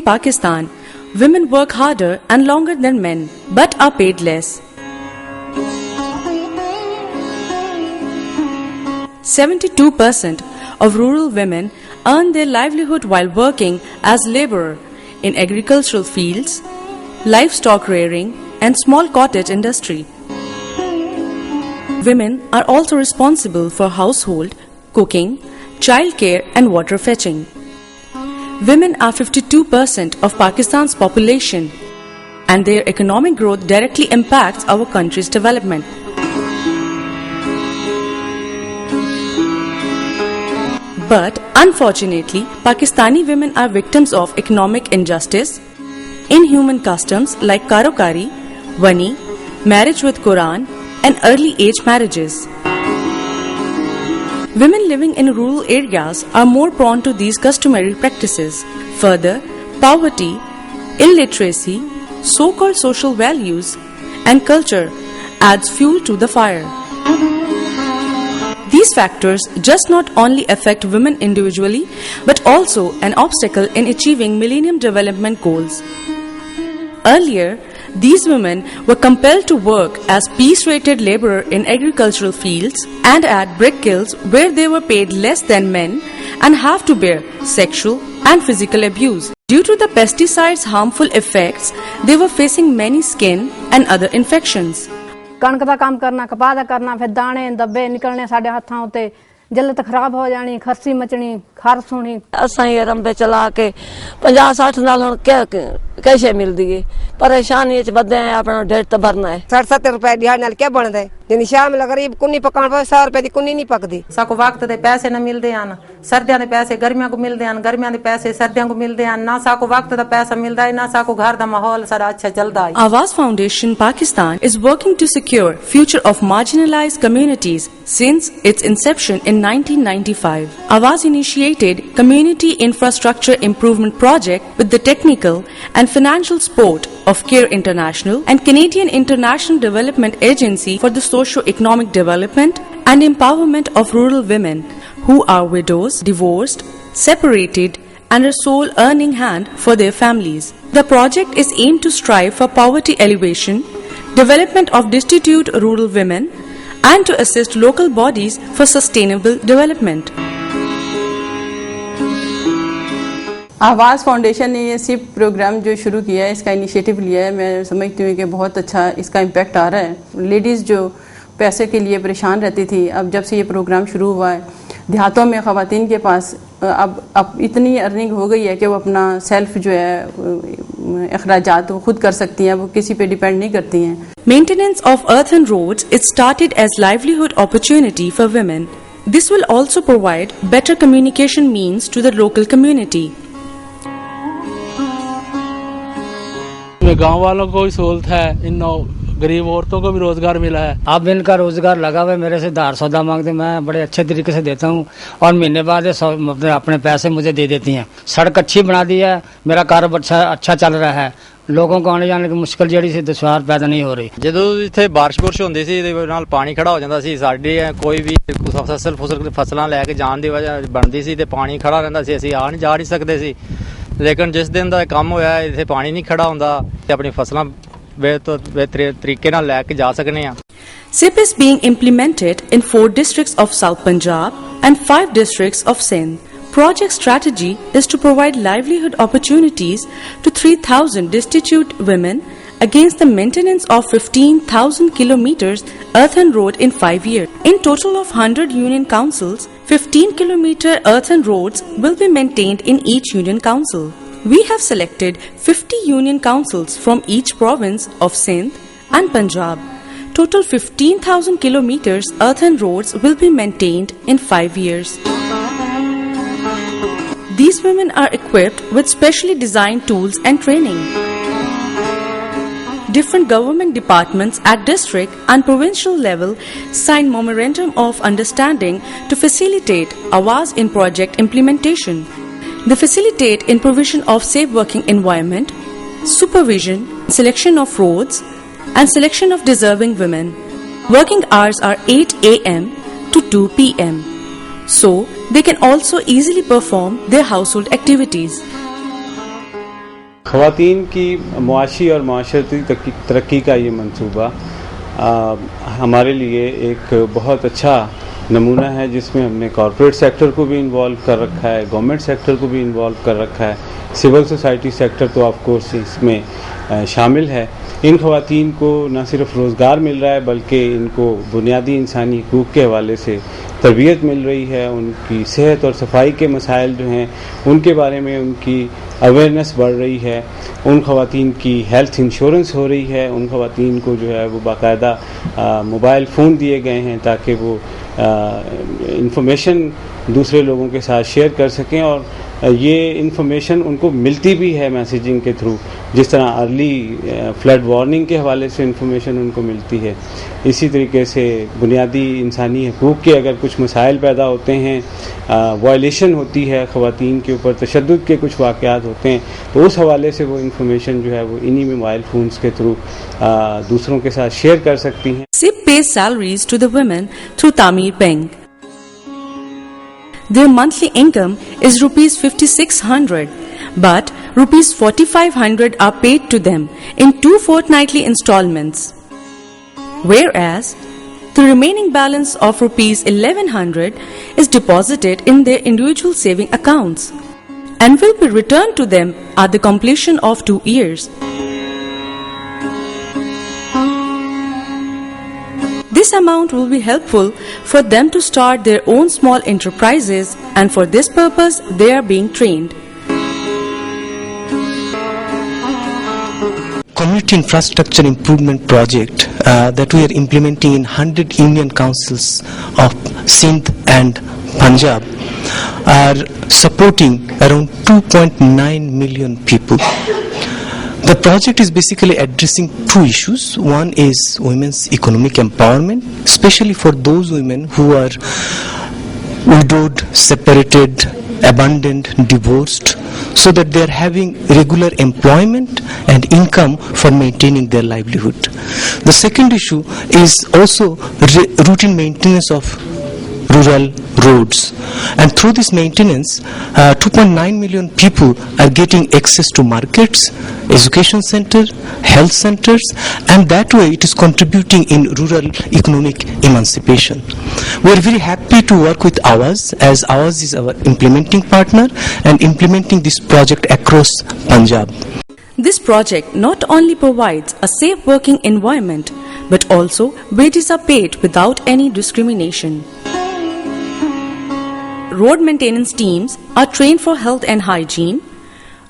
Pakistan, women work harder and longer than men, but are paid less. 72% of rural women earn their livelihood while working as laborer in agricultural fields, livestock rearing, and small cottage industry. Women are also responsible for household, cooking, childcare, and water fetching. Women are 52% of Pakistan's population, and their economic growth directly impacts our country's development. But unfortunately, Pakistani women are victims of economic injustice, inhuman customs like karokari, wani, marriage with Quran, and early age marriages. Women living in rural areas are more prone to these customary practices. Further, poverty, illiteracy, so-called social values, and culture adds fuel to the fire. These factors just not only affect women individually, but also an obstacle in achieving Millennium Development Goals. Earlier, these women were compelled to work as piece-rated laborer in agricultural fields and at brick kilns where they were paid less than men and have to bear sexual and physical abuse. Due to the pesticides' harmful effects, they were facing many skin and other infections. कणक का काम करना, कपाह का करना, फिर दाने दब्बे निकलने साढ़े हाथों होते, जल्द खराब हो जानी, खरसी मचनी, खारस होनी। असां ये रंबे चला के 50-60 नाल हुण कैसे मिलदी है, परेशानी च बदे अपना डेढ़ तो भरना है। 60-70 रुपए दिहाड़ी नाल क्या बनदा है? जिन्नी शाम लग गरीब कुन्नी पकाण पे 100 रुपए दी कुन्नी नहीं पकदी। साको वक्त दे पैसे न मिलदे हन, सर्दियां दे पैसे गर्मियां को मिलदे हन, गर्मियां दे पैसे सर्दियां को मिलदे हन, ना साको वक्त दा पैसा मिलदा है, ना साको घर दा माहौल सारा अच्छा चलदा है। Awaz Foundation Pakistan is working to secure future of marginalized communities since its inception in 1995. Awaz initiated Community Infrastructure Improvement Project with the technical and financial support of CARE International and Canadian International Development Agency for the socio-economic development and empowerment of rural women who are widows, divorced, separated, and a sole earning hand for their families. The project is aimed to strive for poverty alleviation, development of destitute rural women, and to assist local bodies for sustainable development. आवाज़ foundation ने ये SIP programme जो शुरू किया है, इसका initiative लिया है, मैं समझती हूँ कि बहुत अच्छा इसका इम्पैक्ट आ रहा है। लेडीज़ जो पैसे के लिए परेशान रहती थी, अब जब से ये प्रोग्राम शुरू हुआ है, देहातों में ख़वातीन के पास अब इतनी अर्निंग हो गई है कि वो अपना सेल्फ जो है अखराजात वो खुद कर सकती हैं, वो किसी पे डिपेंड नहीं करती हैं। Maintenance of earthen roads is started as livelihood opportunity for women. This will also provide better communication means to the local community. गांव वालों को भी सहूलत है, इन गरीब औरतों को भी रोजगार मिला है। अब इनका रोजगार लगा हुआ है, मेरे से धार सौदा मांगते, मैं बड़े अच्छे तरीके से देता हूँ और महीने बाद अपने पैसे मुझे दे देती हैं। सड़क अच्छी बना दी है, मेरा कारोबार अच्छा चल रहा है, लोगों को आने जाने की मुश्किल ਜਿਹੜੀ ਸੀ ਦੁਸ਼ਵਾਰ ਪੈਦਾ ਨਹੀਂ ਹੋ ਰਹੀ। ਜਦੋਂ ਇੱਥੇ ਬਾਰਿਸ਼ ਹੁੰਦੀ ਸੀ ਇਹਦੇ ਨਾਲ ਪਾਣੀ ਖੜਾ ਹੋ ਜਾਂਦਾ ਸੀ, ਸਾਡੇ ਕੋਈ ਵੀ ਫਸਲਾਂ ਲੈ ਕੇ ਜਾਣ ਦੀ ਵਜ੍ਹਾ ਬਣਦੀ ਸੀ ਤੇ ਪਾਣੀ ਖੜਾ ਰਹਿੰਦਾ ਸੀ, ਅਸੀਂ ਆ ਨਹੀਂ ਜਾ ਨਹੀਂ ਸਕਦੇ ਸੀ। ਲੇਕਿਨ ਜਿਸ ਦਿਨ ਦਾ ਕੰਮ ਹੋਇਆ ਇੱਥੇ ਪਾਣੀ ਨਹੀਂ ਖੜਾ ਹੁੰਦਾ ਤੇ ਆਪਣੀ ਫਸਲਾਂ ਬਿਹਤਰ ਤਰੀਕੇ ਨਾਲ ਲੈ ਕੇ ਜਾ ਸਕਨੇ ਆ। SIP is being implemented in 4 districts of South Punjab and 5 districts of Sindh. Project strategy is to provide livelihood opportunities to 3,000 destitute women against the maintenance of 15,000 kilometers earthen road in 5 years. In total of 100 union councils, 15-kilometer earthen roads will be maintained in each union council. We have selected 50 union councils from each province of Sindh and Punjab. Total 15,000 kilometers earthen roads will be maintained in 5 years. These women are equipped with specially designed tools and training. Different government departments at district and provincial level signed memorandum of understanding to facilitate Awaz in project implementation. They facilitate in provision of safe working environment, supervision, selection of roads, and selection of deserving women. Working hours are 8 a.m. to 2 p.m. So, they can also easily perform their household activities. ख़वातीन की मुआशी और माशरती तरक्की का ये मंसूबा हमारे लिए एक बहुत अच्छा नमूना है, जिसमें हमने कॉरपोरेट सेक्टर को भी इन्वॉल्व कर रखा है, गवर्नमेंट सेक्टर को भी इन्वॉल्व कर रखा है, सिविल सोसाइटी सेक्टर तो ऑफ कोर्स इसमें शामिल है। इन ख़वातीन को न सिर्फ रोज़गार मिल रहा है बल्कि इनको बुनियादी इंसानी हकूक़ के हवाले से तरबियत मिल रही है। उनकी सेहत और सफाई के मसाइल जो हैं उनके बारे में उनकी अवेयरनेस बढ़ रही है। उन ख़वातीन की हेल्थ इंश्योरेंस हो रही है। उन ख़वातीन को जो है वो बाकायदा मोबाइल फ़ोन दिए गए हैं ताकि वो इंफॉर्मेशन दूसरे लोगों के साथ शेयर कर सकें, और ये इंफॉर्मेशन उनको मिलती भी है मैसेजिंग के थ्रू, जिस तरह अर्ली फ्लड वार्निंग के हवाले से इंफॉर्मेशन उनको मिलती है। इसी तरीके से बुनियादी इंसानी हकूक़ के अगर कुछ मसाइल पैदा होते हैं, वायलेशन होती है, ख़वातीन के ऊपर तशद्दुद के कुछ वाक़यात होते हैं, तो उस हवाले से वो इंफॉर्मेशन जो है वो इन्हीं मोबाइल फ़ोन्स के थ्रू दूसरों के साथ शेयर कर सकती हैं। SIP pays salaries to the women through Tamir Bank. Their monthly income is rupees 5,600, but rupees 4,500 are paid to them in 2 fortnightly installments, whereas the remaining balance of rupees 1,100 is deposited in their individual saving accounts and will be returned to them at the completion of 2 years. This amount will be helpful for them to start their own small enterprises, and for this purpose they are being trained. Community infrastructure improvement project that we are implementing in 100 union councils of Sindh and Punjab are supporting around 2.9 million people. The project is basically addressing two issues. One is women's economic empowerment, especially for those women who are widowed, separated, abandoned, divorced, so that they are having regular employment and income for maintaining their livelihood. The second issue is also routine maintenance of rural roads, and through this maintenance 2.9 million people are getting access to markets, education center, health centers, and that way it is contributing in rural economic emancipation. We are very happy to work with Awaz, as Awaz is our implementing partner and implementing this project across Punjab. This project not only provides a safe working environment, but also wages are paid without any discrimination. Road maintenance teams are trained for health and hygiene,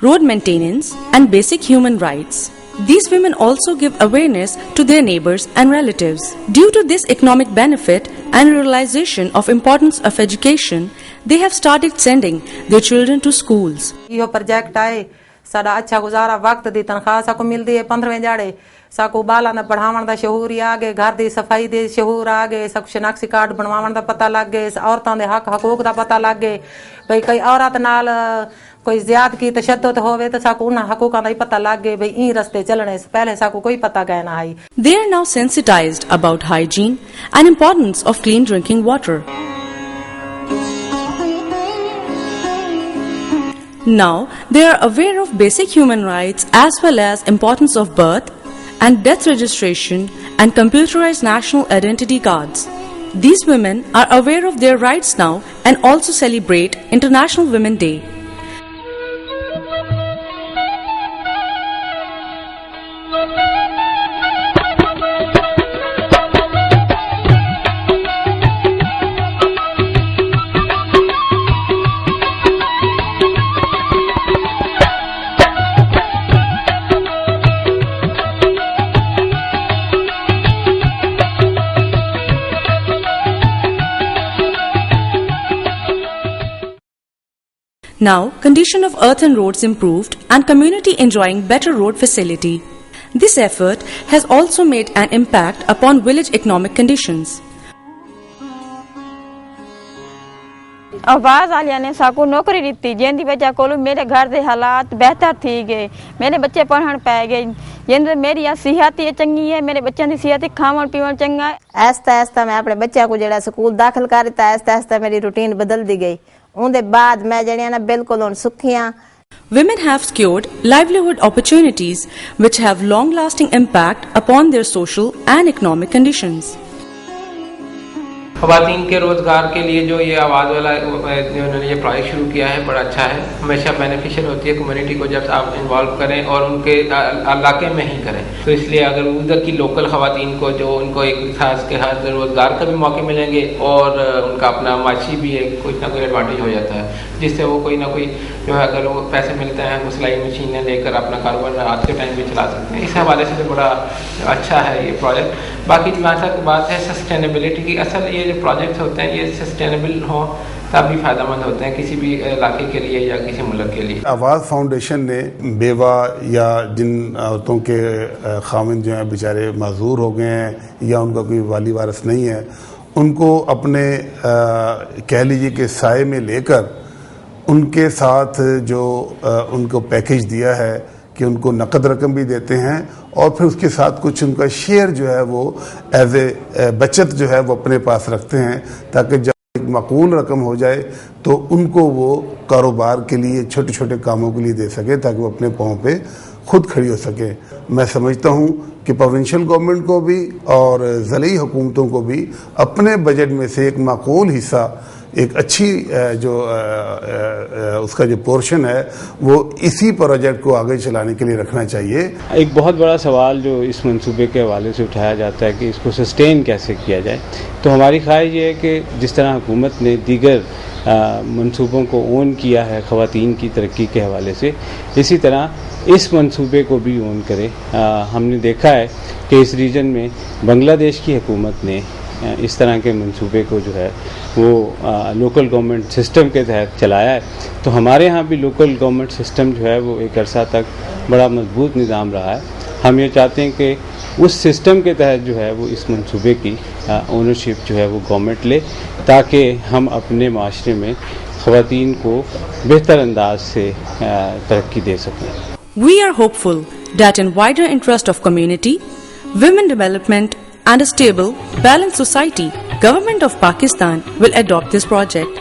road maintenance, and basic human rights. These women also give awareness to their neighbors and relatives. Due to this economic benefit and realization of importance of education, they have started sending their children to schools. Yo project आए साडा अच्छा गुजारा वक्त दी तनख्वाह साको मिलदी है 15वें जाड़े साको बाला ने पढ़ावन दा शहूर आ गए, घर दी सफाई दे शहूर आ गए, सब शनाख्ती कार्ड बनवावन दा पता लग गए, औरतां दे हक हकूक दा पता लग गए। भाई कोई औरत नाल कोई ज़्यादती तशद्दुद होवे तो साको उन्हां हकूकां दा ही पता लग गए, भाई ई रस्ते चलने से पहले साको कोई पता गए ना आई। They are now sensitized about hygiene and importance of clean drinking water. Now they are aware of basic human rights as well as importance of birth and death registration and computerized national identity cards. These women are aware of their rights now and also celebrate International Women's Day. Now, condition of earthen roads improved and community enjoying better road facility. This effort has also made an impact upon village economic conditions. आवाज वालिया ने साकू नौकरी दी जिंदी वजह कोलू मेरे घर के हालात बेहतर थी गए, मेरे बच्चे पढ़न पै गए, जिंद मेरी सेहत ही चंगी है, मेरे बच्चों की सेहत खावन पीवन चंगा। आहिस्ता आहिस्ता मैं अपने बच्चों को जरा स्कूल दाखिल कर दिता, आहिस्ता आहिस्ता मेरी रूटीन बदल दी गई। उनके बाद मैं जड़िया ना बिल्कुल सुखी हाँ। Women have secured livelihood opportunities which have long-lasting impact upon their social and economic conditions. ख़वातीन के रोज़गार के लिए जो ये आवाज़ वाला उन्होंने ये प्रोजेक्ट शुरू किया है बड़ा अच्छा है। हमेशा बेनिफिशियल होती है कम्युनिटी को जब आप इन्वॉल्व करें और उनके इलाके में ही करें। तो इसलिए अगर उधर की लोकल ख़वातीन को जो उनको एक खास के हाथ रोज़गार का भी मौके मिलेंगे और उनका अपना माशी भी एक कुछ ना कोई एडवांटेज हो जाता है, जिससे वो कोई ना कोई जो है अगर वो पैसे मिलते हैं वो सिलाई मशीनें लेकर अपना कारोबार आज के टाइम में चला सकते हैं। इस हवाले से तो बड़ा अच्छा है ये प्रोजेक्ट। बाकी जहाँ तक बात है सस्टेनेबिलिटी की, असल ये जो प्रोजेक्ट होते हैं ये सस्टेनेबल हों तभी फ़ायदेमंद होते हैं किसी भी इलाके के लिए या किसी मुल्क के लिए। आवाज़ फाउंडेशन ने बेवा या जिन औरतों के खामिन जो हैं बेचारे माजूर हो गए हैं या उनका कोई वाली वारिस नहीं है, उनको अपने कह लीजिए कि साए में लेकर उनके साथ जो उनको पैकेज दिया है कि उनको नकद रकम भी देते हैं और फिर उसके साथ कुछ उनका शेयर जो है वो एज ए बचत जो है वो अपने पास रखते हैं, ताकि जब एक माकूल रकम हो जाए तो उनको वो कारोबार के लिए छोटे छोटे कामों के लिए दे सके ताकि वो अपने पाँव पे खुद खड़ी हो सके। मैं समझता हूँ कि प्रोविंशियल गवर्नमेंट को भी और ज़िली हुकूमतों को भी अपने बजट में से एक माकूल हिस्सा, एक अच्छी जो उसका जो पोर्शन है वो इसी प्रोजेक्ट को आगे चलाने के लिए रखना चाहिए। एक बहुत बड़ा सवाल जो इस मंसूबे के हवाले से उठाया जाता है कि इसको सस्टेन कैसे किया जाए। तो हमारी ख्वाहिश ये है कि जिस तरह हुकूमत ने दीगर मंसूबों को ओन किया है ख़वातीन की तरक्की के हवाले से, इसी तरह इस मंसूबे को भी ओन करे। हमने देखा है कि इस रीजन में बांग्लादेश की हुकूमत ने इस तरह के मंसूबे को जो है वो लोकल गवर्नमेंट सिस्टम के तहत चलाया है। तो हमारे यहाँ भी लोकल गवर्नमेंट सिस्टम जो है वो एक अरसा तक बड़ा मजबूत निज़ाम रहा है। हम ये चाहते हैं कि उस सिस्टम के तहत जो है वो इस मंसूबे की ओनरशिप जो है वो गवर्नमेंट ले, ताकि हम अपने माशरे में ख़वातीन को बेहतर अंदाज से तरक्की दे सकें। We are hopeful that in wider interest of community, women development and a stable, balanced society, Government of Pakistan will adopt this project.